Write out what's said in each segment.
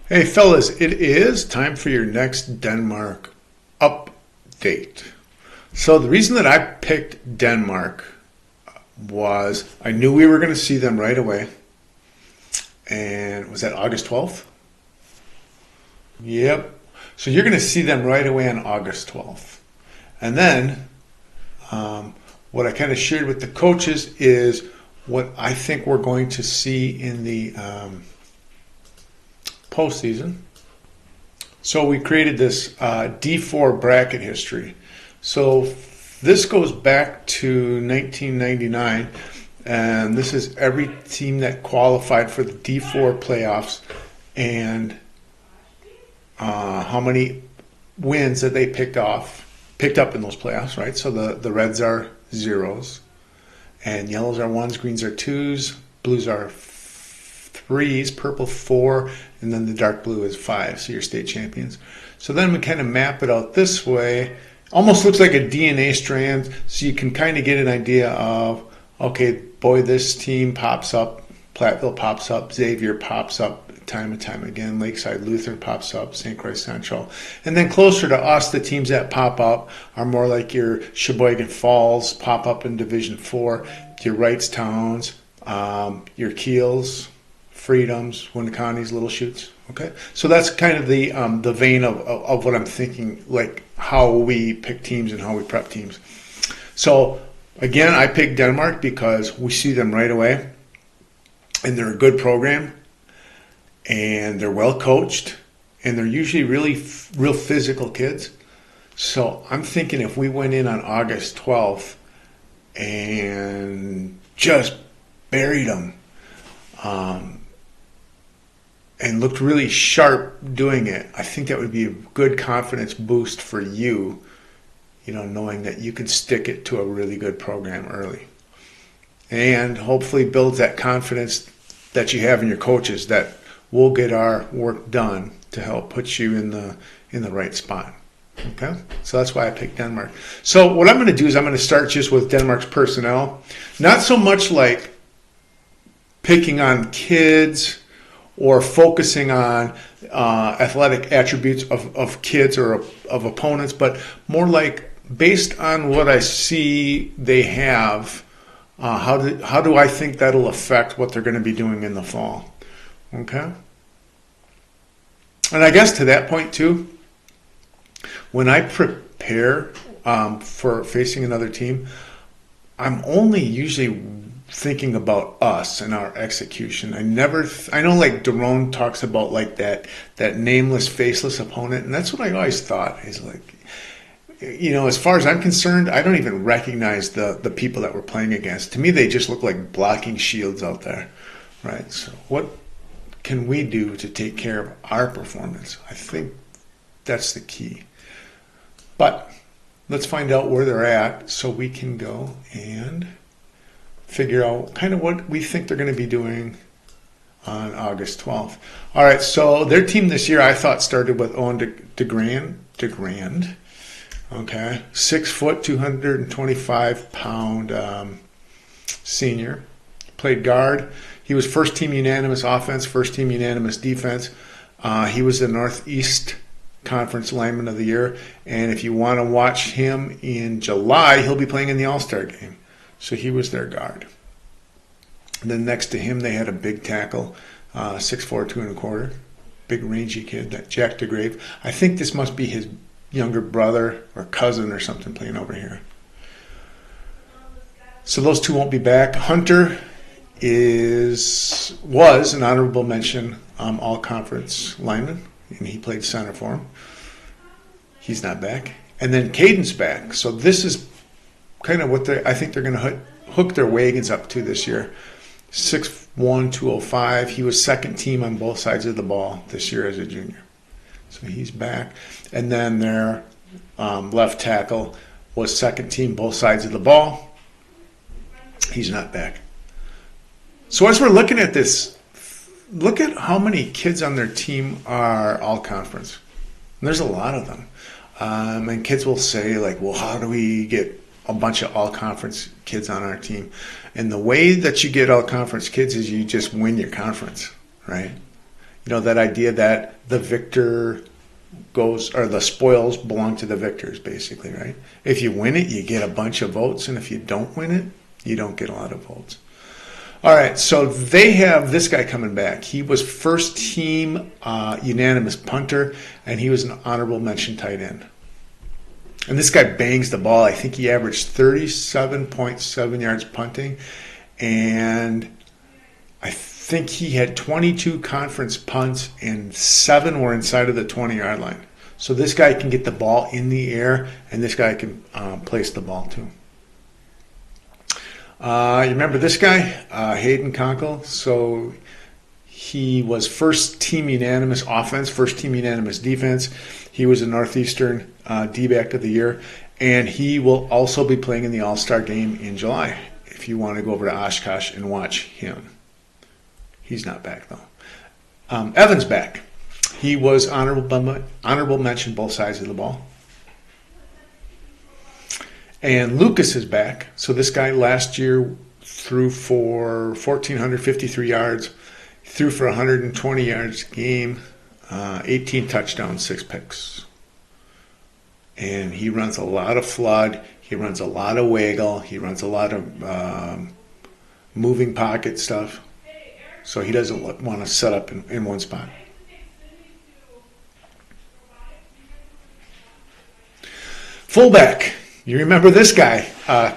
Hey fellas, it is time for your next Denmark update. So the reason that I picked Denmark was I knew we were going to see them right away. And was that August 12th? Yep. So you're going to see them right away on August 12th. And then what I kind of shared with the coaches is what I think we're going to see in the postseason. So we created this D4 bracket history. So this goes back to 1999, and this is every team that qualified for the D4 playoffs and how many wins that they picked up in those playoffs, right? So the Reds are zeros, and yellows are ones, greens are twos, blues are threes, purple four, and then the dark blue is five, so you're state champions. So then we kind of map it out this way. Almost looks like a DNA strand, so you can kind of get an idea of, okay, boy, this team pops up, Platteville pops up, Xavier pops up time and time again, Lakeside Lutheran pops up, St. Croix Central. And then closer to us, the teams that pop up are more like your Sheboygan Falls pop up in Division 4, your Wrightstowns, your Keels, Freedoms, Winneconne's, Little Chutes. Okay, so that's kind of the vein of what I'm thinking, like how we pick teams and how we prep teams. So again, I picked Denmark because we see them right away, and they're a good program, and they're well coached, and they're usually real physical kids. So I'm thinking if we went in on August 12th and just buried them, and looked really sharp doing it, I think that would be a good confidence boost for you, knowing that you can stick it to a really good program early. And hopefully builds that confidence that you have in your coaches that we'll get our work done to help put you in the right spot. Okay? So that's why I picked Denmark. So what I'm going to do is I'm going to start just with Denmark's personnel. Not so much like picking on kids or focusing on athletic attributes of kids or of opponents, but more like based on what I see they have, how do I think that'll affect what they're going to be doing in the fall? Okay? And I guess to that point too, when I prepare for facing another team, I'm only usually thinking about us and our execution. I know like Daron talks about like that nameless, faceless opponent, and that's what I always thought is like, as far as I'm concerned, I don't even recognize the people that we're playing against. To me, they just look like blocking shields out there, right? So what can we do to take care of our performance? I think that's the key. But let's find out where they're at so we can go and figure out kind of what we think they're going to be doing on August 12th. All right, so their team this year I thought started with Owen DeGrand. Okay, 6 foot, 225 pound senior. Played guard. He was first team unanimous offense, first team unanimous defense. He was the Northeast Conference Lineman of the Year. And if you want to watch him in July, he'll be playing in the All-Star game. So he was their guard. And then next to him, they had a big tackle, 6'4", 2 1/4. Big rangy kid, that Jack DeGrave. I think this must be his younger brother or cousin or something playing over here. So those two won't be back. Hunter was an honorable mention all-conference lineman, and he played center for him. He's not back. And then Caden's back. So this is kind of what I think they're going to hook their wagons up to this year. 6'1", 205. He was second team on both sides of the ball this year as a junior. So he's back. And then their left tackle was second team both sides of the ball. He's not back. So as we're looking at this, look at how many kids on their team are all conference. And there's a lot of them. And kids will say, like, well, how do we get a bunch of all-conference kids on our team? And the way that you get all-conference kids is you just win your conference, right? You know, that idea that the victor goes, or the spoils belong to the victors, basically, right? If you win it, you get a bunch of votes, and if you don't win it, you don't get a lot of votes. All right, so they have this guy coming back. He was first team unanimous punter, and he was an honorable mention tight end. And this guy bangs the ball. I think he averaged 37.7 yards punting, and I think he had 22 conference punts, and 7 were inside of the 20-yard line. So this guy can get the ball in the air, and this guy can place the ball too. You remember this guy, Hayden Conkle? So he was first team unanimous offense, first team unanimous defense. He was a Northeastern D-back of the year, and he will also be playing in the All-Star game in July if you want to go over to Oshkosh and watch him. He's not back, though. Evan's back. He was honorable mention both sides of the ball. And Lucas is back. So this guy last year threw for 1,453 yards, threw for 120 yards a game, 18 touchdowns, 6 picks. And he runs a lot of flood. He runs a lot of wiggle. He runs a lot of moving pocket stuff. So he doesn't want to set up in one spot. Fullback. You remember this guy,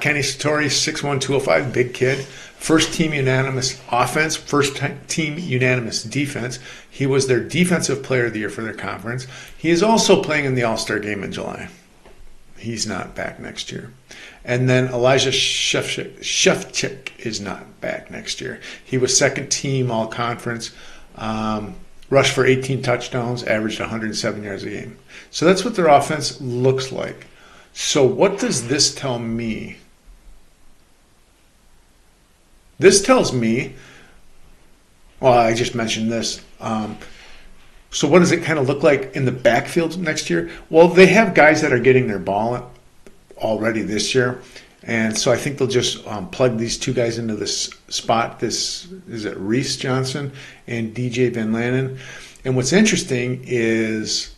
Kenny Satori, 6'1", 205, big kid. First team unanimous offense, first team unanimous defense. He was their defensive player of the year for their conference. He is also playing in the All-Star game in July. He's not back next year. And then Elijah Shefchik is not back next year. He was second team all-conference, rushed for 18 touchdowns, averaged 107 yards a game. So that's what their offense looks like. So what does this tell me? This tells me, well, I just mentioned this. So what does it kind of look like in the backfield next year? Well, they have guys that are getting their ball already this year. And so I think they'll just plug these 2 guys into this spot. This is it, Reese Johnson and DJ Van Lanen. And what's interesting is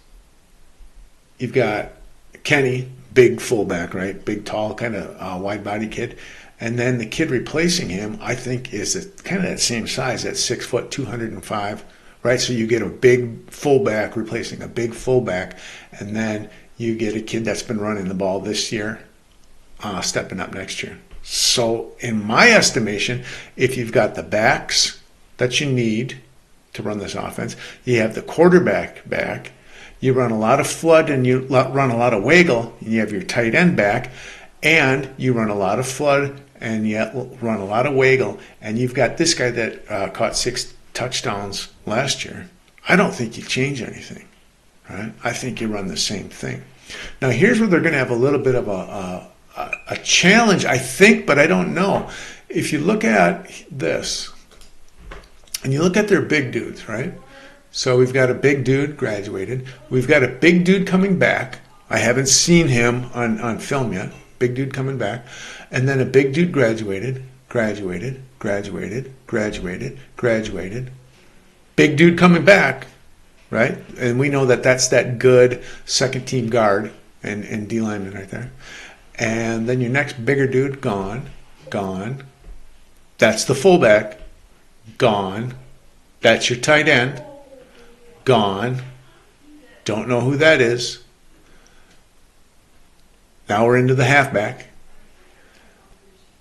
you've got Kenny, big fullback, right? Big, tall, kind of wide body kid. And then the kid replacing him, I think, is kind of that same size, at 6 foot, 205, right? So you get a big fullback replacing a big fullback, and then you get a kid that's been running the ball this year, stepping up next year. So in my estimation, if you've got the backs that you need to run this offense, you have the quarterback back, you run a lot of flood and you run a lot of wiggle, and you have your tight end back, and you run a lot of flood and you run a lot of wiggle, and you've got this guy that caught 6 touchdowns last year. I don't think you change anything, right? I think you run the same thing. Now, here's where they're going to have a little bit of a challenge, I think, but I don't know. If you look at this, and you look at their big dudes, right? So we've got a big dude graduated. We've got a big dude coming back. I haven't seen him on film yet. Big dude coming back. And then a big dude graduated. Big dude coming back, right? And we know that that's that good second team guard and D lineman right there. And then your next bigger dude, gone. That's the fullback, gone. That's your tight end, gone. Don't know who that is. Now we're into the halfback.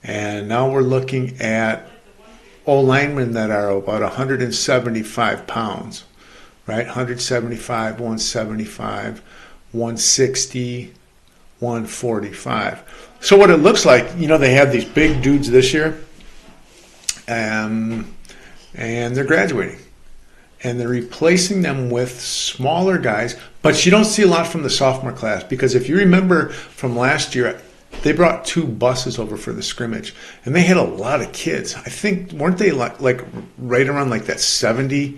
And now we're looking at O-linemen that are about 175 pounds, right? 175, 175, 160, 145. So what it looks like, they have these big dudes this year, and they're graduating. And they're replacing them with smaller guys, but you don't see a lot from the sophomore class, because if you remember from last year, they brought 2 buses over for the scrimmage, and they had a lot of kids. I think, weren't they like right around like that 70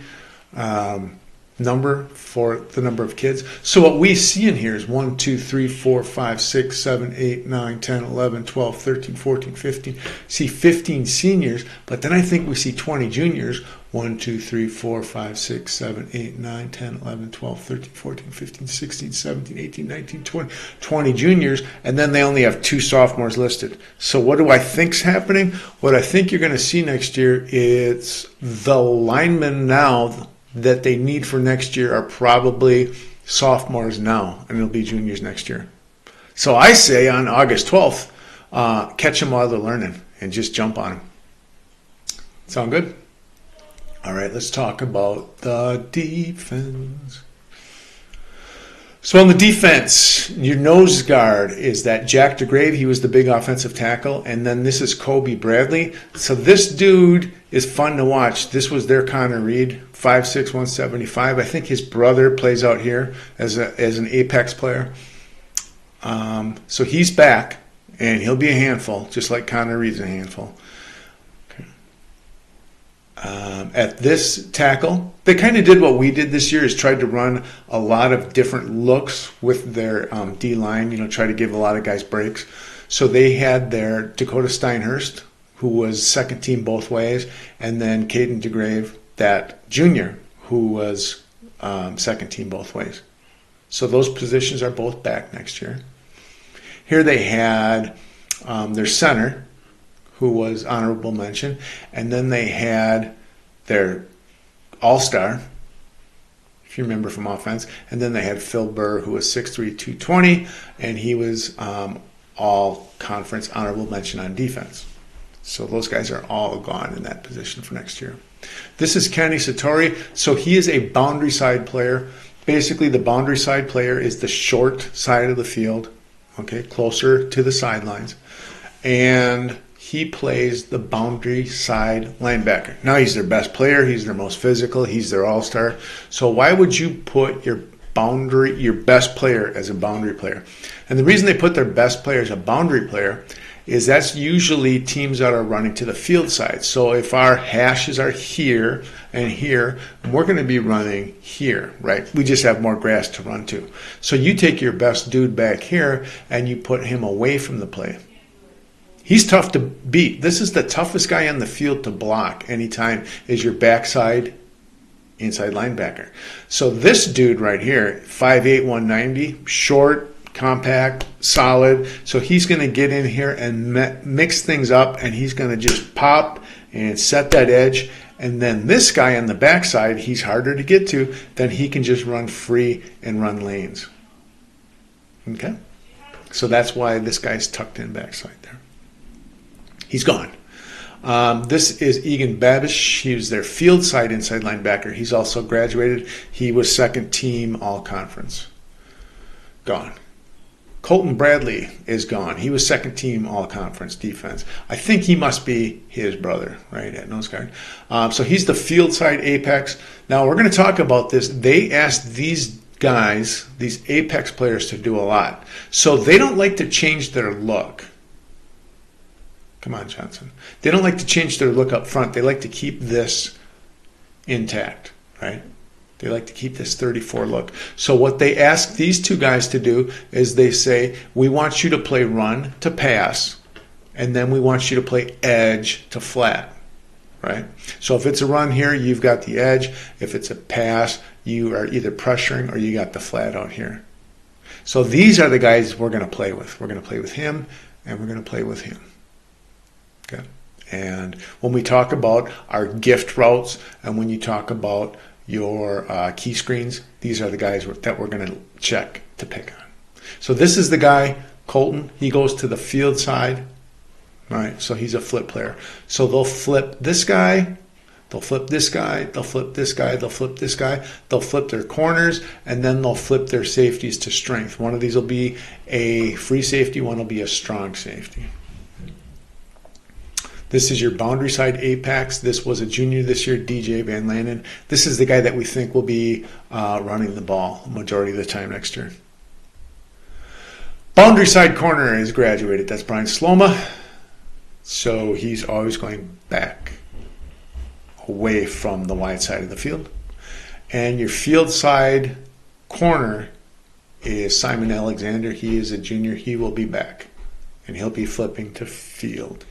number for the number of kids. So what we see in here is 1, 2, 3, 4, 5, 6, 7, 8, 9, 10, 11, 12, 13, 14, 15. See 15 seniors, but then I think we see 20 juniors. 1, 2, 3, 4, 5, 6, 7, 8, 9, 10, 11, 12, 13, 14, 15, 16, 17, 18, 19, 20. 20 juniors, and then they only have 2 sophomores listed. So what do I think's happening? What I think you're going to see next year is the linemen now that they need for next year are probably sophomores now, and it'll be juniors next year. So I say on August 12th, catch them while they're learning and just jump on them. Sound good? All right, let's talk about the defense. So on the defense, your nose guard is that Jack DeGrave. He was the big offensive tackle. And then this is Kobe Bradley. So this dude is fun to watch. This was their Connor Reed, 5'6", 175. I think his brother plays out here as an Apex player. So he's back, and he'll be a handful, just like Connor Reed's a handful. At this tackle, they kind of did what we did this year, is tried to run a lot of different looks with their D-line, try to give a lot of guys breaks. So they had their Dakota Steinhurst, who was second team both ways, and then Caden DeGrave, that junior, who was second team both ways. So those positions are both back next year. Here they had their center, who was honorable mention, and then they had their all-star, if you remember from offense, and then they had Phil Burr, who was 6'3", 220, and he was all-conference honorable mention on defense. So those guys are all gone in that position for next year. This is Kenny Satori. So he is a boundary side player. Basically, the boundary side player is the short side of the field, okay, closer to the sidelines, and he plays the boundary side linebacker. Now he's their best player. He's their most physical. He's their all-star. So why would you put your best player as a boundary player? And the reason they put their best player as a boundary player is that's usually teams that are running to the field side. So if our hashes are here and here, we're going to be running here, right? We just have more grass to run to. So you take your best dude back here and you put him away from the play. He's tough to beat. This is the toughest guy on the field to block anytime, is your backside inside linebacker. So this dude right here, 5'8", 190, short, compact, solid. So he's going to get in here and mix things up, and he's going to just pop and set that edge. And then this guy on the backside, he's harder to get to. Then he can just run free and run lanes. Okay? So that's why this guy's tucked in backside there. He's gone. This is Egan Babish. He was their field side inside linebacker. He's also graduated. He was second team all-conference. Gone. Colton Bradley is gone. He was second team all-conference defense. I think he must be his brother, right, at nose guard. So he's the field side apex. Now we're going to talk about this. They asked these guys, these apex players, to do a lot. So they don't like to change their look. Come on, Johnson. They don't like to change their look up front. They like to keep this intact, right? They like to keep this 34 look. So what they ask these two guys to do is they say, we want you to play run to pass, and then we want you to play edge to flat, right? So if it's a run here, you've got the edge. If it's a pass, you are either pressuring or you got the flat out here. So these are the guys we're going to play with. We're going to play with him, and we're going to play with him. Okay. And when we talk about our gift routes, and when you talk about your key screens, these are the guys that we're going to check to pick on. So this is the guy, Colton. He goes to the field side. All right, so he's a flip player. So they'll flip this guy, they'll flip this guy, they'll flip this guy, they'll flip this guy, they'll flip their corners, and then they'll flip their safeties to strength. One of these will be a free safety, one will be a strong safety. This is your boundary side apex. This was a junior this year, DJ Van Landen. This is the guy that we think will be running the ball majority of the time next year. Boundary side corner is graduated. That's Brian Sloma. So he's always going back away from the wide side of the field. And your field side corner is Simon Alexander. He is a junior. He will be back, and he'll be flipping to field.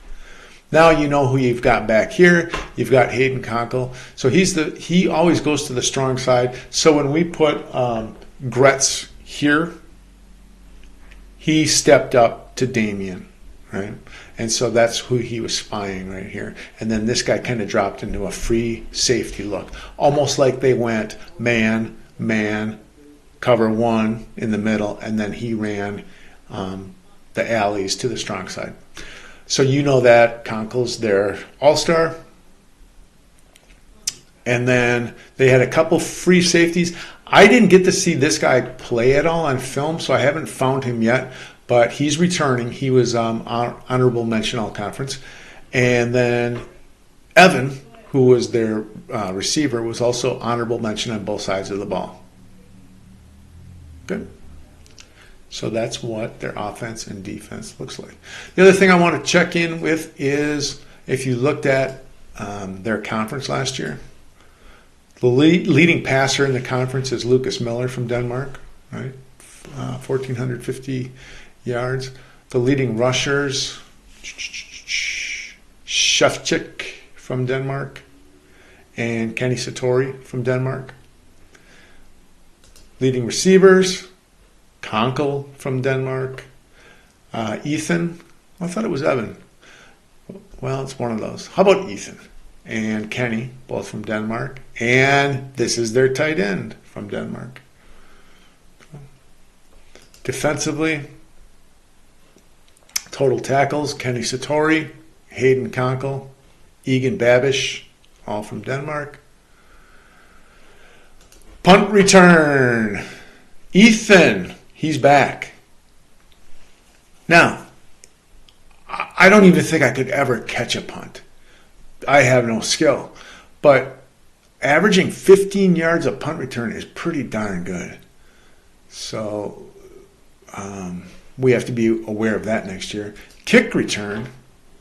Now you know who you've got back here. You've got Hayden Conkle. So he always goes to the strong side. So when we put Gretz here, he stepped up to Damien, right? And so that's who he was spying right here. And then this guy kind of dropped into a free safety look, almost like they went man, cover one in the middle, and then he ran the alleys to the strong side. So you know that Conkle's their all-star. And then they had a couple free safeties. I didn't get to see this guy play at all on film, so I haven't found him yet. But he's returning. He was honorable mention all conference. And then Evan, who was their receiver, was also honorable mention on both sides of the ball. Good. So that's what their offense and defense looks like. The other thing I want to check in with is if you looked at their conference last year, the leading passer in the conference is Lucas Miller from Denmark, right? 1,450 yards. The leading rushers, Shevchik from Denmark and Kenny Satori from Denmark. Leading receivers, Conkle from Denmark. Ethan, I thought it was Evan. Well, it's one of those. How about Ethan and Kenny, both from Denmark? And this is their tight end from Denmark. Defensively, total tackles, Kenny Satori, Hayden Conkle, Egan Babish, all from Denmark. Punt return, Ethan, he's back. Now, I don't even think I could ever catch a punt. I have no skill. But averaging 15 yards a punt return is pretty darn good. So we have to be aware of that next year. Kick return,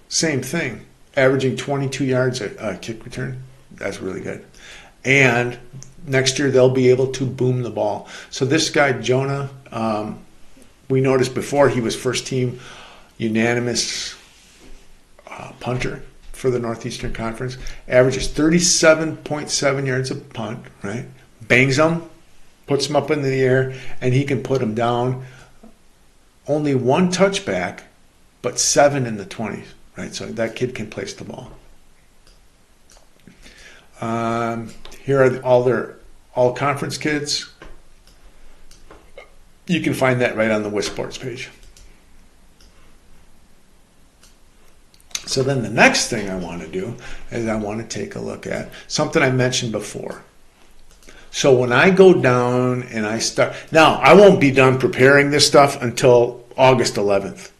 same thing. Averaging 22 yards a kick return, that's really good. And next year they'll be able to boom the ball. So this guy, Jonah, we noticed before he was first team unanimous punter for the Northeastern Conference. Averages 37.7 yards a punt, right? Bangs them, puts them up in the air, and he can put them down. Only one touchback, but 7 in the 20s, right? So that kid can place the ball. Here are all their all-conference kids. You can find that right on the WisSports page. So then the next thing I want to do is I want to take a look at something I mentioned before. So when I go down and I start, now I won't be done preparing this stuff until August 11th.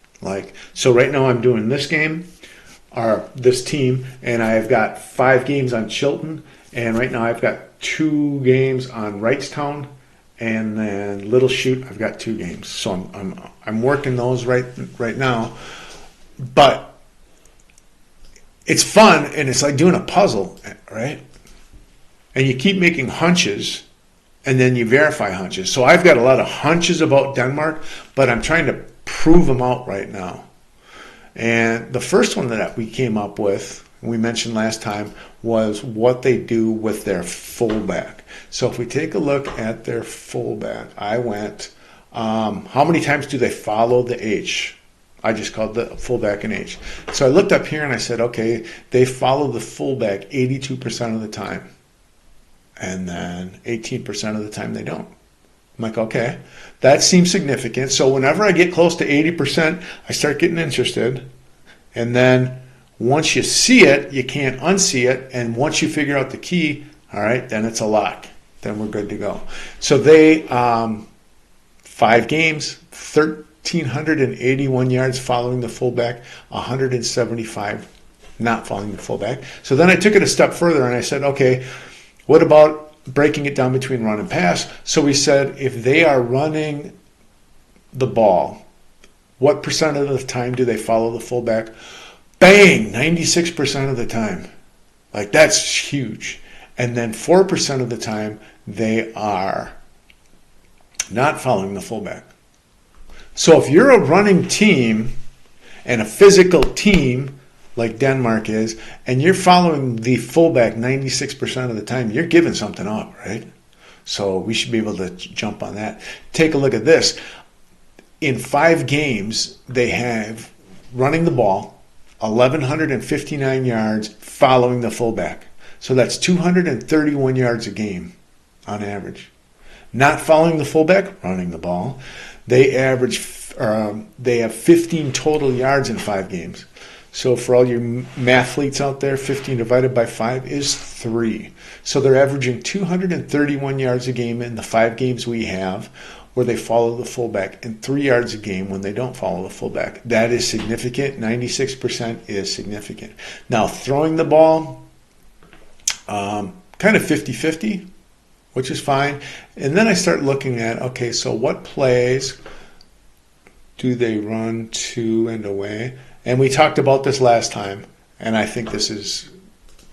So right now I'm doing this game, or this team, and I've got 5 games on Chilton, and right now I've got 2 games on Wrightstown, and then Little Chute I've got 2 games. So I'm working those right now, but it's fun, and it's like doing a puzzle, right? And you keep making hunches, and then you verify hunches. So I've got a lot of hunches about Denmark, but I'm trying to prove them out right now. And the first one that we came up with, we mentioned last time, was what they do with their fullback. So if we take a look at their fullback, I went, how many times do they follow the H? I just called the fullback an H. So I looked up here and I said, okay, they follow the fullback 82% of the time. And then 18% of the time they don't. I'm like, okay, that seems significant. So whenever I get close to 80%, I start getting interested. And then once you see it, you can't unsee it. And once you figure out the key, all right, then it's a lock. Then we're good to go. So they, 5 games, 1,381 yards following the fullback, 175 not following the fullback. So then I took it a step further and I said, okay, what about breaking it down between run and pass? So we said if they are running the ball, what percent of the time do they follow the fullback? Bang, 96% of the time. Like, that's huge. And then 4% of the time, they are not following the fullback. So if you're a running team and a physical team like Denmark is, and you're following the fullback 96% of the time, you're giving something up, right? So we should be able to jump on that. Take a look at this. In 5 games, they have running the ball, 1,159 yards following the fullback. So that's 231 yards a game on average. Not following the fullback, running the ball. They have 15 total yards in 5 games. So for all your mathletes out there, 15 divided by 5 is 3. So they're averaging 231 yards a game in the 5 games we have where they follow the fullback, and 3 yards a game when they don't follow the fullback. That is significant. 96% is significant. Now, throwing the ball, kind of 50-50, which is fine. And then I start looking at, okay, so what plays do they run to and away? And we talked about this last time, and I think this is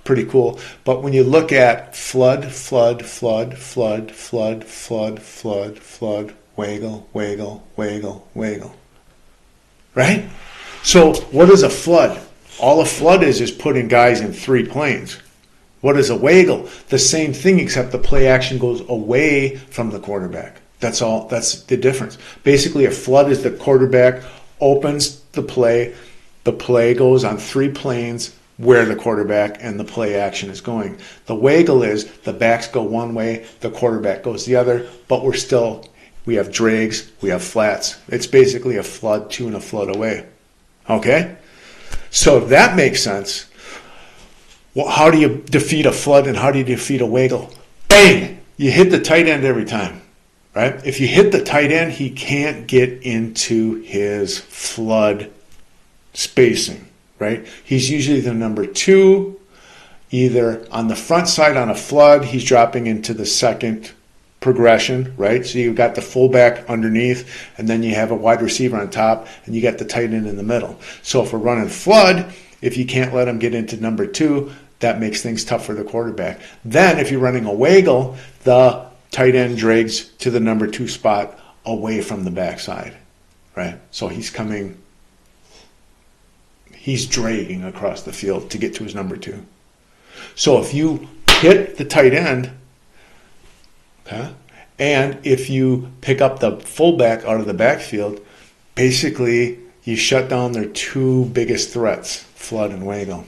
pretty cool. But when you look at flood, flood, flood, flood, flood, flood, flood, flood, waggle, waggle, waggle, waggle, right? So what is a flood? All a flood is putting guys in 3 planes. What is a waggle? The same thing, except the play action goes away from the quarterback. That's all. That's the difference. Basically, a flood is the quarterback opens the play goes on 3 planes where the quarterback and the play action is going. The waggle is the backs go one way, the quarterback goes the other, but we have drags, we have flats. It's basically a flood to and a flood away. Okay? So if that makes sense, well, how do you defeat a flood and how do you defeat a waggle? Bang! You hit the tight end every time, right? If you hit the tight end, he can't get into his flood spacing, right? He's usually the number 2, either on the front side on a flood, he's dropping into the second progression, right? So you've got the fullback underneath, and then you have a wide receiver on top, and you got the tight end in the middle. So if we're running flood, if you can't let him get into number 2, that makes things tough for the quarterback. Then if you're running a waggle, the tight end drags to the number 2 spot away from the backside, right? So he's dragging across the field to get to his number 2. So if you hit the tight end, okay, and if you pick up the fullback out of the backfield, basically you shut down their 2 biggest threats, flood and waggle.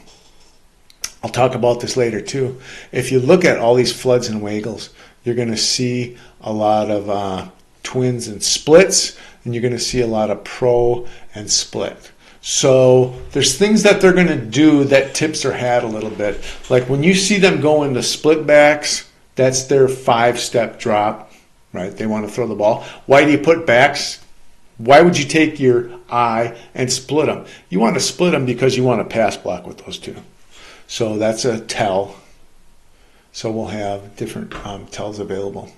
I'll talk about this later too. If you look at all these floods and waggles, you're going to see a lot of twins and splits, and you're going to see a lot of pro and split. So there's things that they're going to do that tips their hat a little bit. Like when you see them go into split backs, that's their 5-step drop, right? They want to throw the ball. Why do you put backs? Why would you take your eye and split them? You want to split them because you want to pass block with those 2. So that's a tell. So we'll have different tells available.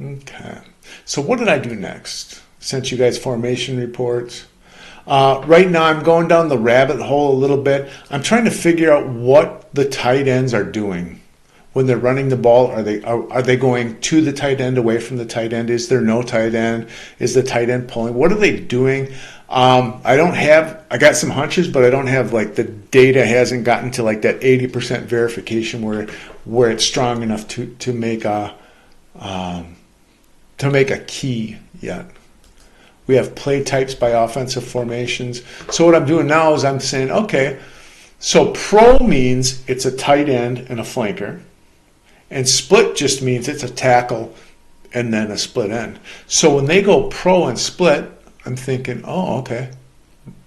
Okay. So what did I do next? Sent you guys formation reports. Right now I'm going down the rabbit hole a little bit. I'm trying to figure out what the tight ends are doing when they're running the ball. Are they going to the tight end, away from the tight end? Is there no tight end? Is the tight end pulling? What are they doing? I got some hunches, but I don't have, like, the data hasn't gotten to like that 80% verification where it's strong enough to make a key yet. We have play types by offensive formations. So what I'm doing now is I'm saying, okay, so pro means it's a tight end and a flanker, and split just means it's a tackle and then a split end. So when they go pro and split, I'm thinking, oh, okay,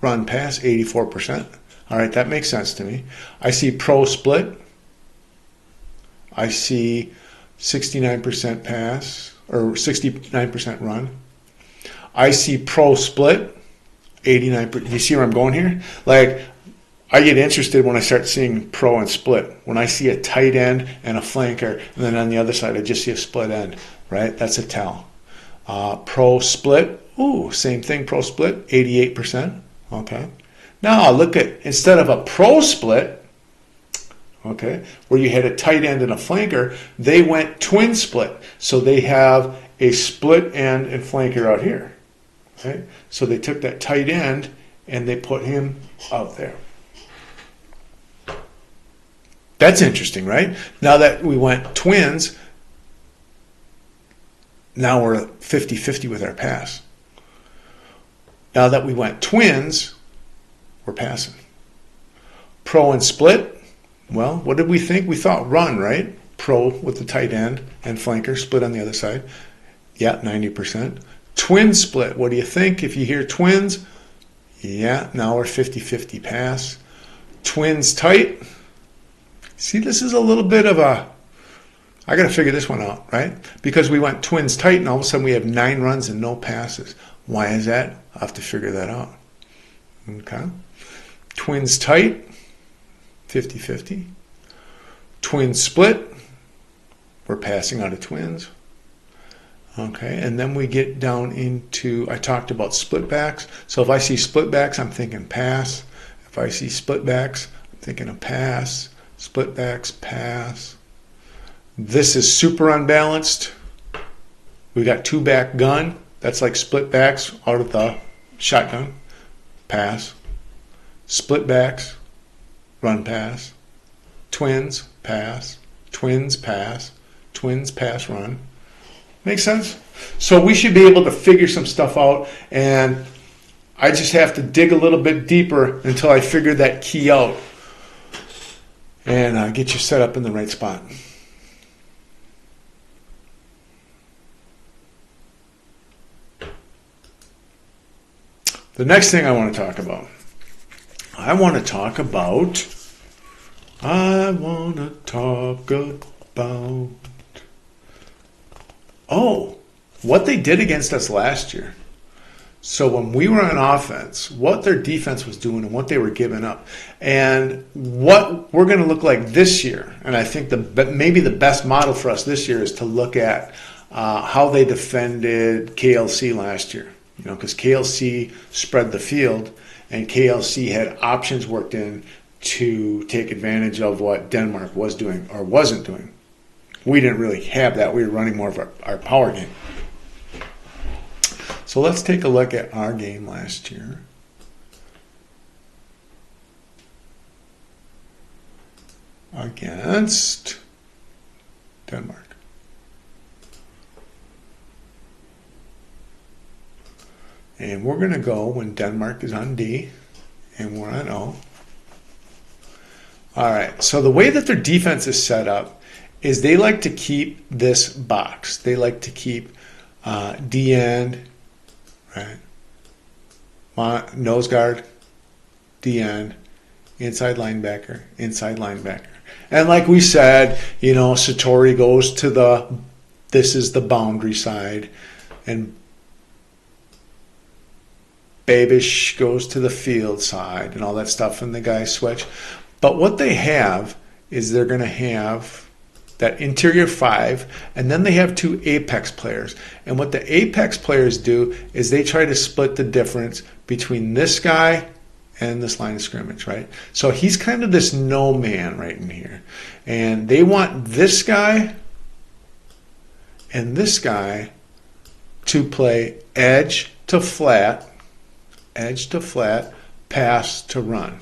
run pass 84%. All right, that makes sense to me. I see pro split. I see 69% pass or 69% run. I see pro split 89%. You see where I'm going here? Like, I get interested when I start seeing pro and split. When I see a tight end and a flanker, and then on the other side I just see a split end, right? That's a tell. Pro split. Ooh, same thing, pro split, 88%. Okay. Now look at, instead of a pro split, okay, where you had a tight end and a flanker, they went twin split. So they have a split end and flanker out here. Okay? So they took that tight end and they put him out there. That's interesting, right? Now that we went twins, now we're 50-50 with our pass. Now that we went twins, we're passing. Pro and split, well, what did we think? We thought run, right? Pro with the tight end and flanker, split on the other side. Yeah, 90%. Twin split, what do you think? If you hear twins, yeah, now we're 50-50 pass. Twins tight. See, this is a little bit of a, I got to figure this one out, right? Because we went twins tight and all of a sudden we have 9 runs and no passes. Why is that? I'll have to figure that out. Okay. Twins tight, 50-50. Twins split, we're passing out of twins. Okay, and then we get down into, I talked about split backs. So if I see split backs, I'm thinking pass. If I see split backs, I'm thinking a pass. Split backs, pass. This is super unbalanced. We got 2-back gun. That's like split backs out of the shotgun. Pass. Split backs, run pass. Twins, pass. Twins, pass. Twins, pass, run. Make sense? So we should be able to figure some stuff out, and I just have to dig a little bit deeper until I figure that key out and get you set up in the right spot. The next thing I want to talk about, what they did against us last year. So when we were on offense, what their defense was doing and what they were giving up, and what we're going to look like this year. And I think maybe the best model for us this year is to look at how they defended KLC last year. You know, because KLC spread the field, and KLC had options worked in to take advantage of what Denmark was doing or wasn't doing. We didn't really have that. We were running more of our power game. So let's take a look at our game last year. Against Denmark. And we're going to go when Denmark is on D and we're on O. All right, so the way that their defense is set up is they like to keep this box. They like to keep D end, right? Nose guard, D end, inside linebacker, inside linebacker. And like we said, you know, Satori goes to this is the boundary side, and Babish goes to the field side and all that stuff, and the guys switch. But what they have is they're going to have that interior 5, and then they have 2 apex players. And what the apex players do is they try to split the difference between this guy and this line of scrimmage, right? So he's kind of this no man right in here. And they want this guy and this guy to play edge to flat, pass to run.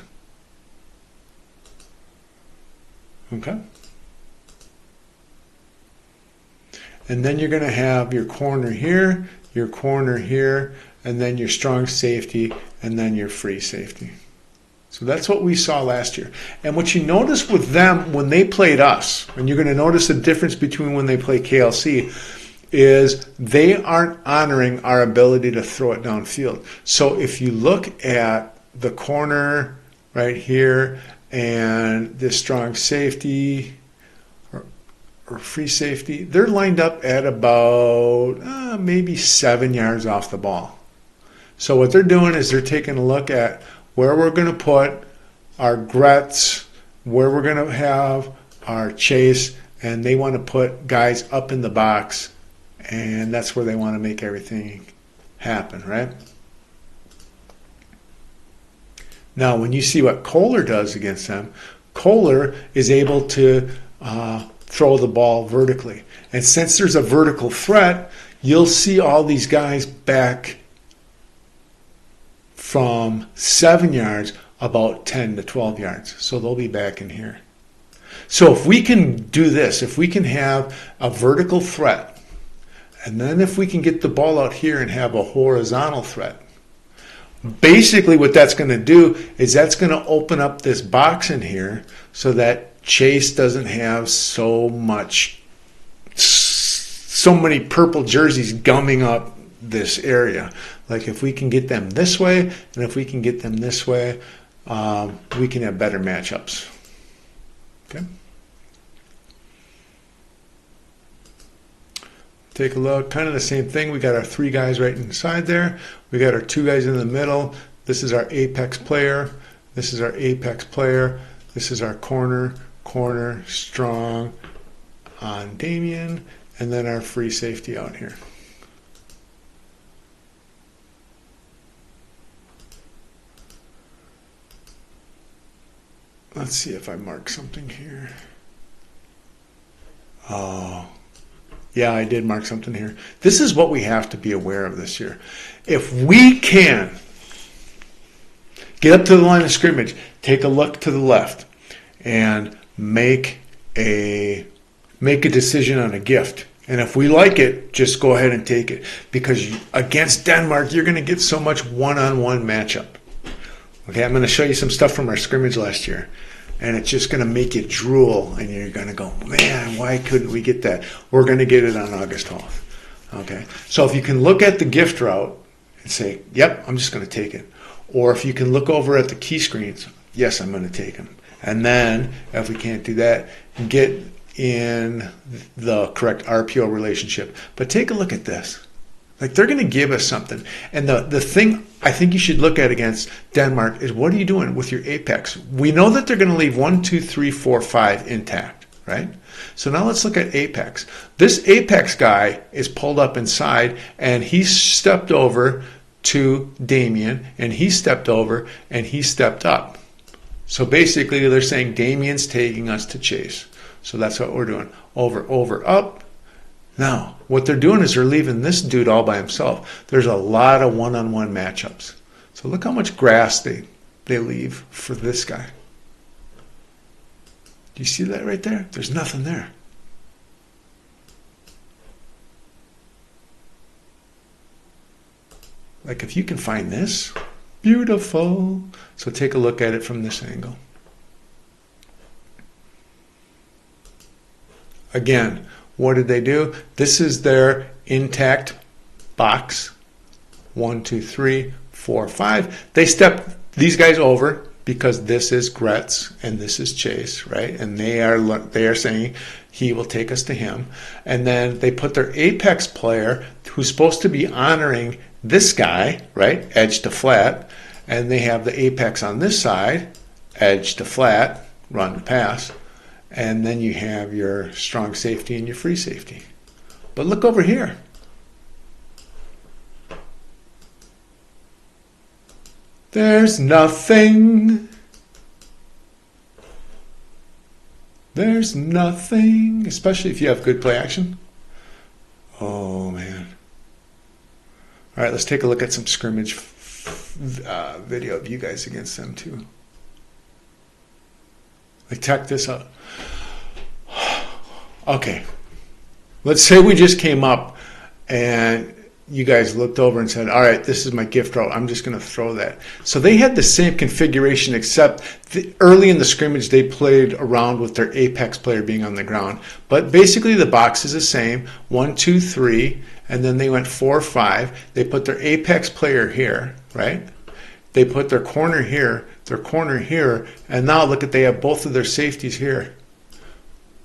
Okay? And then you're going to have your corner here, and then your strong safety, and then your free safety. So that's what we saw last year. And what you notice with them when they played us, and you're going to notice the difference between when they play KLC, is they aren't honoring our ability to throw it downfield. So if you look at the corner right here and this strong safety or free safety, they're lined up at about maybe 7 yards off the ball. So what they're doing is they're taking a look at where we're going to put our Gretz, where we're going to have our chase, and they want to put guys up in the box, and that's where they want to make everything happen, right? Now, when you see what Kohler does against them, Kohler is able to throw the ball vertically. And since there's a vertical threat, you'll see all these guys back from 7 yards about 10 to 12 yards. So they'll be back in here. So if we can do this, if we can have a vertical threat, and then if we can get the ball out here and have a horizontal threat, basically what that's going to do is that's going to open up this box in here so that Chase doesn't have so many purple jerseys gumming up this area. Like if we can get them this way, and if we can get them this way, we can have better matchups. Okay. Take a look, kind of the same thing. We got our 3 guys right inside there. We got our 2 guys in the middle. This is our apex player. This is our apex player. This is our corner, strong on Damian, and then our free safety out here. Let's see if I mark something here. Oh, yeah, I did mark something here. This is what we have to be aware of this year. If we can get up to the line of scrimmage, take a look to the left, and make a decision on a gift. And if we like it, just go ahead and take it. Because against Denmark, you're going to get so much one-on-one matchup. Okay, I'm going to show you some stuff from our scrimmage last year. And it's just going to make you drool. And you're going to go, man, why couldn't we get that? We're going to get it on August 12th. Okay, so if you can look at the gift route and say, yep, I'm just going to take it. Or if you can look over at the key screens, yes, I'm going to take them. And then, if we can't do that, get in the correct RPO relationship. But take a look at this. Like, they're going to give us something. And the thing I think you should look at against Denmark is, what are you doing with your apex? We know that they're going to leave 1, 2, 3, 4, 5 intact, right? So now let's look at apex. This apex guy is pulled up inside, and he stepped over to Damian, and he stepped over, and he stepped up. So basically, they're saying Damian's taking us to Chase. So that's what we're doing. Over, over, up. Now, what they're doing is they're leaving this dude all by himself. There's a lot of one-on-one matchups. So look how much grass they leave for this guy. Do you see that right there? There's nothing there. Like, if you can find this, beautiful. So take a look at it from this angle. Again, what did they do? This is their intact box. 1, 2, 3, 4, 5. They stepped these guys over because this is Gretz and this is Chase, right? And they are saying he will take us to him. And then they put their apex player, who's supposed to be honoring this guy, right? Edge to flat. And they have the apex on this side, edge to flat, run to pass. And then you have your strong safety and your free safety. But look over here. There's nothing. There's nothing, especially if you have good play action. Oh, man. All right, let's take a look at some scrimmage video of you guys against them, too. Like, check this out. Okay, let's say we just came up and you guys looked over and said, all right, this is my gift route. I'm just going to throw that. So they had the same configuration, except early in the scrimmage, they played around with their apex player being on the ground. But basically the box is the same, 1, 2, 3, and then they went 4, 5. They put their apex player here, right? They put their corner here, and now look at, they have both of their safeties here.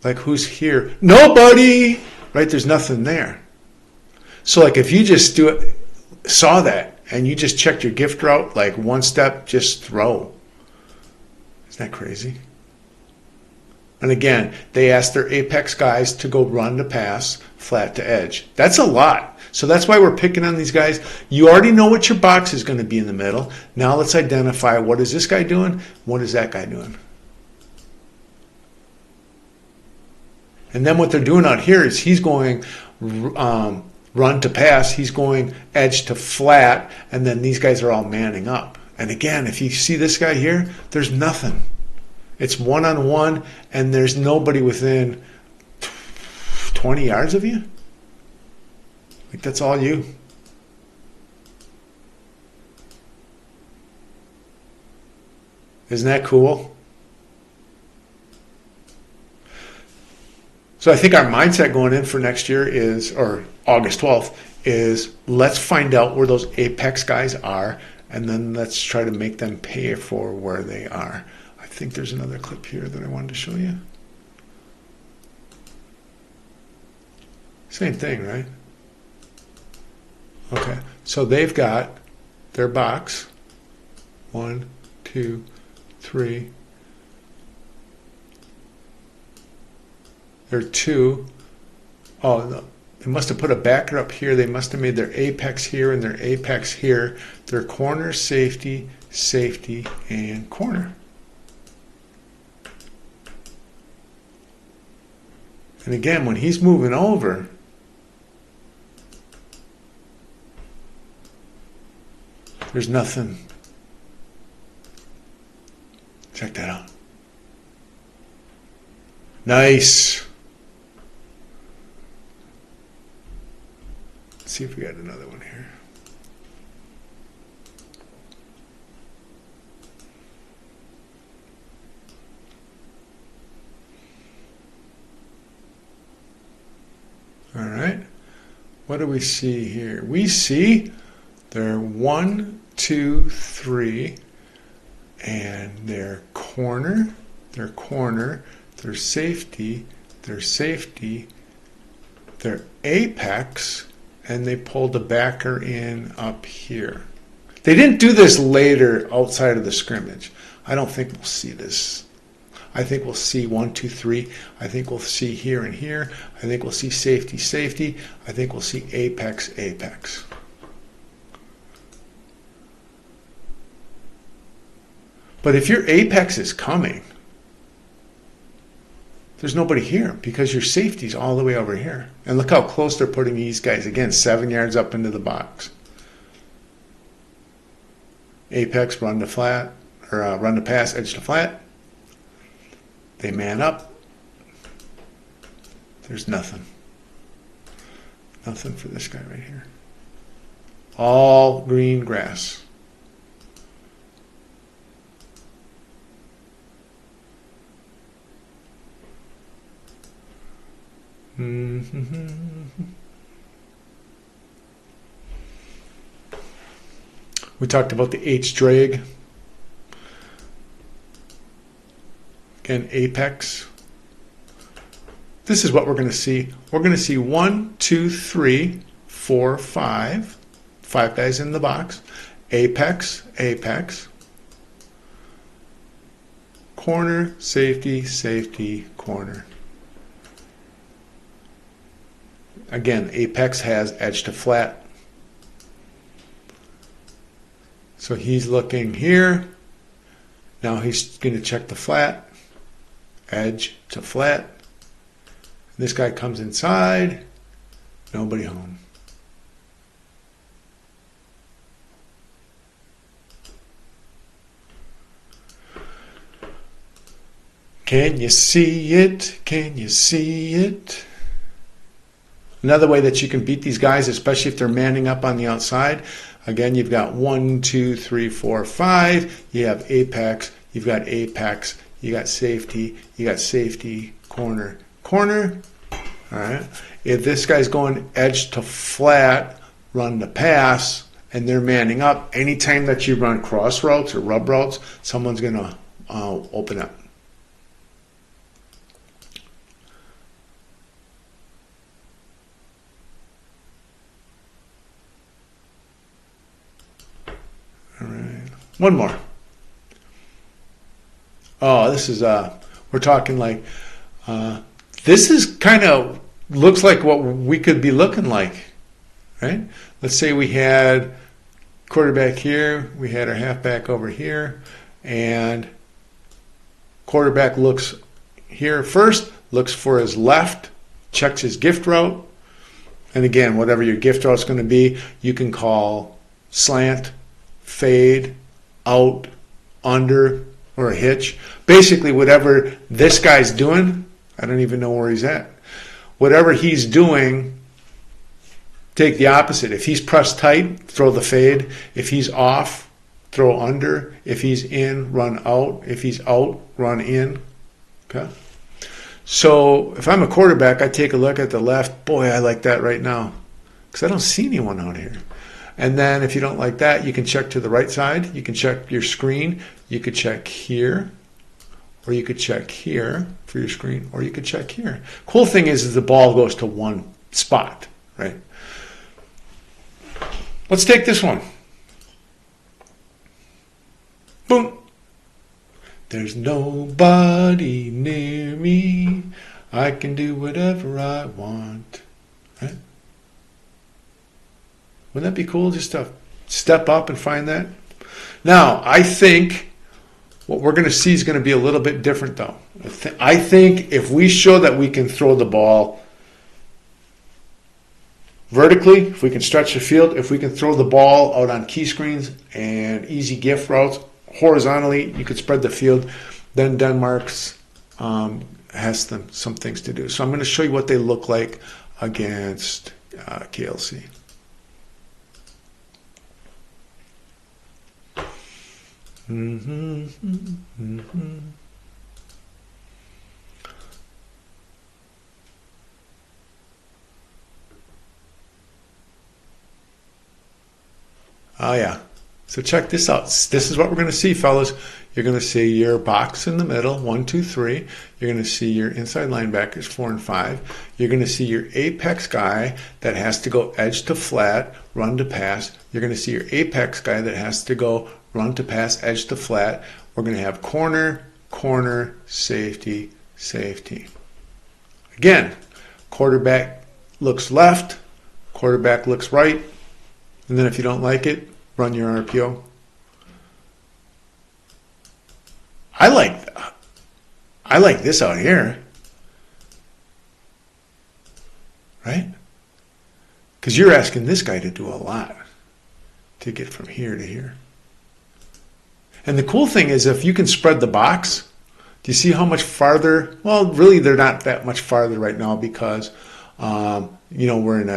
Like, who's here? Nobody! Right? There's nothing there. So, like, if you just saw that, and you just checked your gift route, like, one step, just throw. Isn't that crazy? And again, they asked their apex guys to go run to pass, flat to edge. That's a lot. So that's why we're picking on these guys. You already know what your box is going to be in the middle. Now let's identify, what is this guy doing? What is that guy doing? And then what they're doing out here is he's going run to pass, he's going edge to flat, and then these guys are all manning up. And again, if you see this guy here, there's nothing. It's one-on-one, and there's nobody within 20 yards of you. Like, that's all you. Isn't that cool? So I think our mindset going in for next year is, or August 12th, is let's find out where those apex guys are, and then let's try to make them pay for where they are. I think there's another clip here that I wanted to show you. Same thing, right? Okay, so they've got their box. 1, 2, 3. There are 2. Oh, no. They must have put a backer up here. They must have made their apex here and their apex here. Their corner, safety, safety, and corner. And again, when he's moving over, there's nothing. Check that out. Nice. Let's see if we got another one here. All right. What do we see here? We see their 1, 2, 3, and their corner, their safety, their apex, and they pulled the backer in up here. They didn't do this later outside of the scrimmage. I don't think we'll see this. I think we'll see 1, 2, 3. I think we'll see here and here. I think we'll see safety, safety. I think we'll see apex, apex. But if your apex is coming, there's nobody here because your safety's all the way over here. And look how close they're putting these guys. Again, 7 yards up into the box. Apex, run to flat, or run to pass, edge to flat. They man up. There's nothing. Nothing for this guy right here. All green grass. We talked about the H-drag. Again, apex. This is what we're going to see. We're going to see 1, 2, 3, 4, 5. 5 guys in the box. Apex, apex. Corner, safety, safety, corner. Again, apex has edge to flat. So he's looking here. Now he's going to check the flat. Edge to flat. This guy comes inside. Nobody home. Can you see it? Can you see it? Another way that you can beat these guys, especially if they're manning up on the outside, again, you've got 1, 2, 3, 4, 5. You have apex, you've got apex, you got safety, corner, corner. All right. If this guy's going edge to flat, run to pass, and they're manning up, anytime that you run cross routes or rub routes, someone's going to open up. All right. One more. Oh, this is, we're talking like, this is kind of, looks like what we could be looking like, right? Let's say we had quarterback here, we had our halfback over here, and quarterback looks here first, looks for his left, checks his gift route. And again, whatever your gift route is going to be, you can call slant, fade, out, under, or a hitch. Basically, whatever this guy's doing, I don't even know where he's at. Whatever he's doing, take the opposite. If he's pressed tight, throw the fade. If he's off, throw under. If he's in, run out. If he's out, run in. Okay? So if I'm a quarterback, I take a look at the left. Boy, I like that right now because I don't see anyone out here. And then if you don't like that, you can check to the right side. You can check your screen. You could check here, or you could check here for your screen, or you could check here. Cool thing is the ball goes to one spot, right? Let's take this one. Boom. There's nobody near me. I can do whatever I want. Right? Wouldn't that be cool just to step up and find that? Now, I think what we're going to see is going to be a little bit different, though. I think if we show that we can throw the ball vertically, if we can stretch the field, if we can throw the ball out on key screens and easy gift routes, horizontally, you could spread the field, then Denmark's has some things to do. So I'm going to show you what they look like against KLC. Oh yeah. So check this out. This is what we're going to see, fellas. You're going to see your box in the middle, 1, 2, 3. You're going to see your inside linebackers, 4 and 5. You're going to see your apex guy that has to go edge to flat, run to pass. You're going to see your apex guy that has to go run to pass, edge to flat. We're going to have corner, corner, safety, safety. Again, quarterback looks left, quarterback looks right, and then if you don't like it, run your RPO. I like this out here, right? Because you're asking this guy to do a lot to get from here to here. And the cool thing is if you can spread the box, do you see how much farther? Well, really, they're not that much farther right now because they're in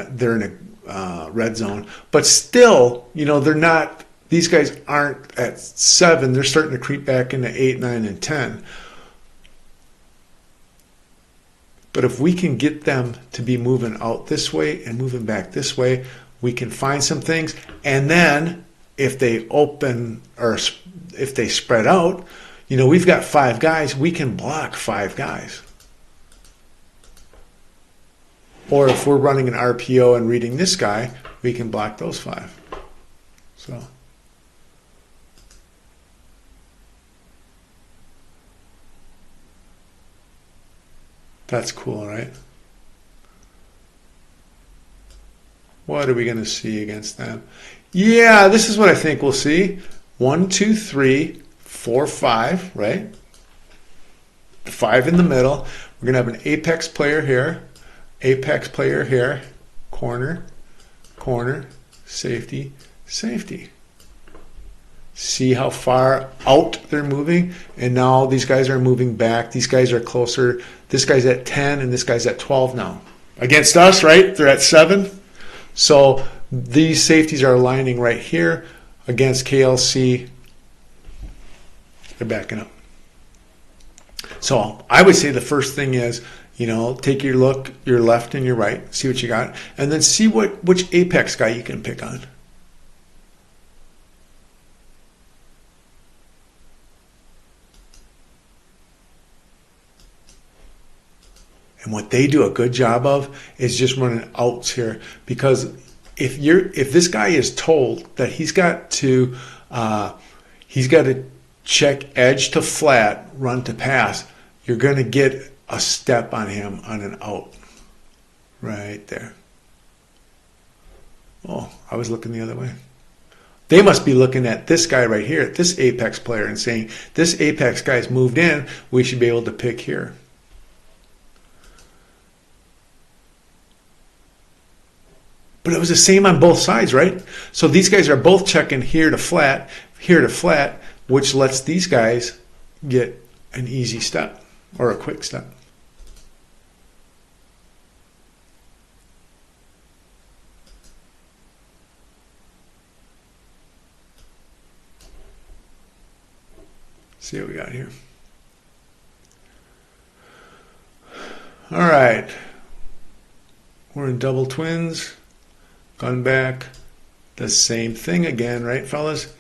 a red zone, but still, they're not. These guys aren't at 7. They're starting to creep back into 8, 9, and 10. But if we can get them to be moving out this way and moving back this way, we can find some things. And then if they open or if they spread out, we've got 5 guys. We can block 5 guys. Or if we're running an RPO and reading this guy, we can block those 5. So that's cool, right? What are we going to see against them? Yeah, this is what I think we'll see. 1, 2, 3, 4, 5, right? 5 in the middle. We're going to have an apex player here. Apex player here, corner, corner, safety, safety. See how far out they're moving? And now these guys are moving back. These guys are closer. This guy's at 10 and this guy's at 12 now. Against us, right? They're at 7. So these safeties are aligning right here. Against KLC, they're backing up. So I would say the first thing is, take your look, your left and your right, see what you got, and then see which apex guy you can pick on. And what they do a good job of is just running outs here, because if this guy is told that he's got to check edge to flat, run to pass, you're going to get a step on him on an out right there. Oh, I was looking the other way. They must be looking at this guy right here, this apex player, and saying, this apex guy's moved in, we should be able to pick here. But it was the same on both sides, right? So these guys are both checking here to flat, which lets these guys get an easy step or a quick step. See what we got here. All right. We're in double twins. Gun back. The same thing again, right, fellas?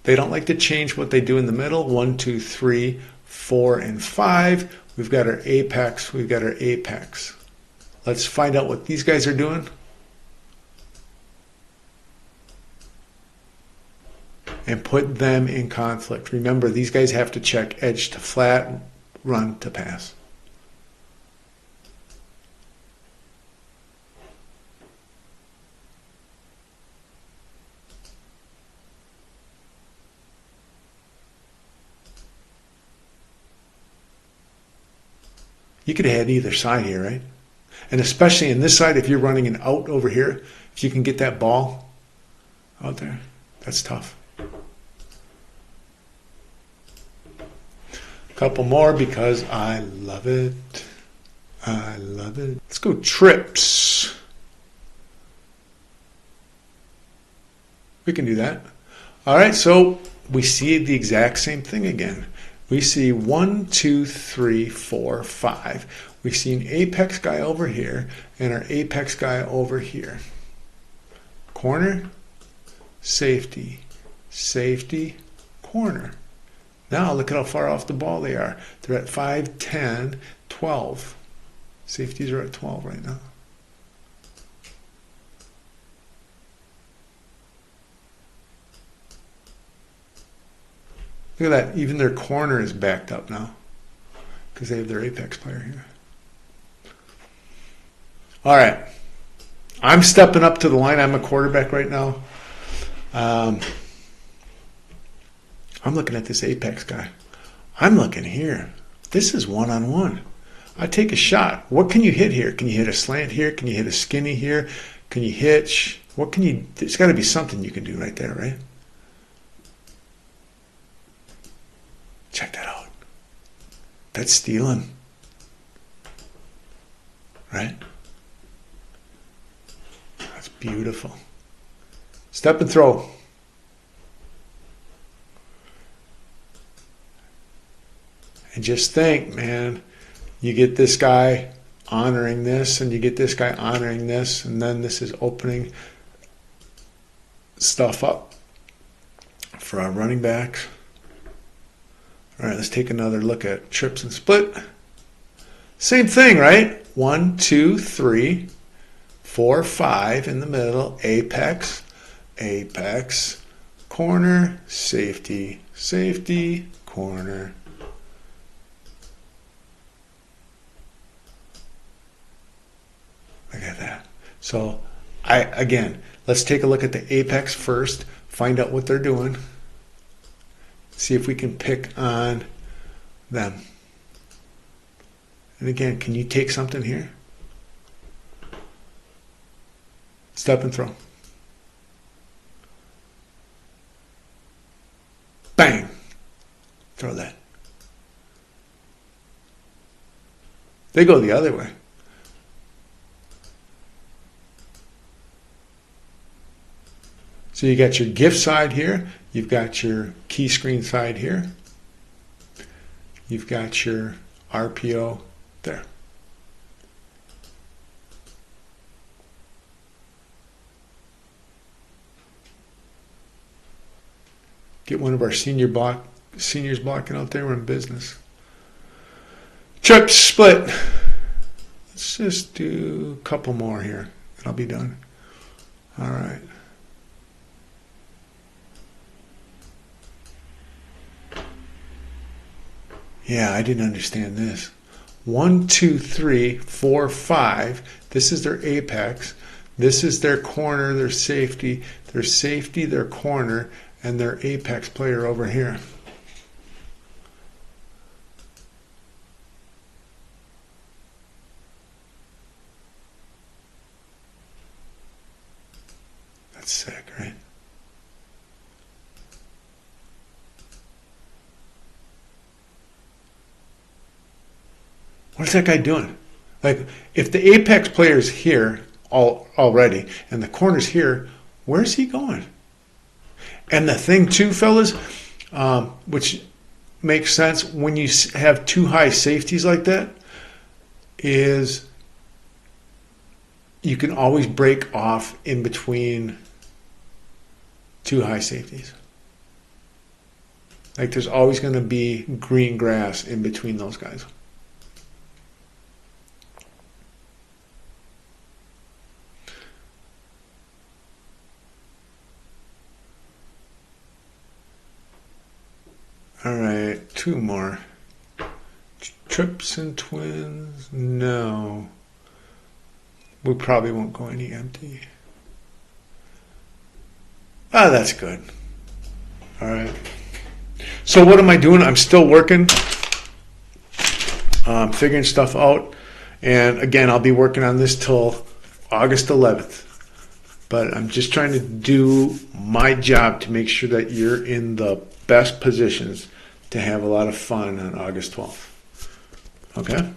They don't like to change what they do in the middle. 1, 2, 3, 4, and 5. We've got our apex. We've got our apex. Let's find out what these guys are doing. And put them in conflict. Remember, these guys have to check edge to flat, run to pass. You could have had either side here, right? And especially in this side, if you're running an out over here, if you can get that ball out there, that's tough. Couple more because I love it. I love it. Let's go trips. We can do that. All right, so we see the exact same thing again. We see 1, 2, 3, 4, 5. We see an apex guy over here and our apex guy over here. Corner, safety, safety, corner. Now look at how far off the ball they are. They're at 5, 10, 12. Safeties are at 12 right now. Look at that. Even their corner is backed up now because they have their apex player here. All right. I'm stepping up to the line. I'm a quarterback right now. I'm looking at this apex guy. I'm looking here. This is one-on-one. I take a shot. What can you hit here? Can you hit a slant here? Can you hit a skinny here? Can you hitch? What can you... There's got to be something you can do right there, right? Check that out. That's stealing. Right? That's beautiful. Step and throw. And just think, man, you get this guy honoring this, and you get this guy honoring this, and then this is opening stuff up for our running backs. All right, let's take another look at trips and split. Same thing, right? 1, 2, 3, 4, 5 in the middle. Apex, apex, corner, safety, safety, corner. Look at that. So, again, let's take a look at the apex first, find out what they're doing. See if we can pick on them. And again, can you take something here? Step and throw. Bang! Throw that. They go the other way. So you got your gift side here. You've got your key screen side here. You've got your RPO there. Get one of our seniors blocking out there. We're in business. Trip split. Let's just do a couple more here and I'll be done. All right. Yeah, I didn't understand this. 1, 2, 3, 4, 5. This is their apex. This is their corner, their safety, their corner, and their apex player over here. That's sick, right? What is that guy doing? Like, if the apex player is here already and the corner's here, where's he going? And the thing too, fellas, which makes sense when you have two high safeties like that, is you can always break off in between two high safeties. Like, there's always going to be green grass in between those guys. All right, two more. Trips and twins? No. We probably won't go any empty. Ah, that's good. All right. So what am I doing? I'm still working, figuring stuff out. And again, I'll be working on this till August 11th. But I'm just trying to do my job to make sure that you're in the best positions to have a lot of fun on August 12th. Okay?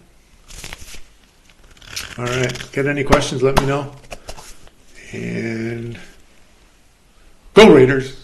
All right. Get any questions, let me know. And go Raiders!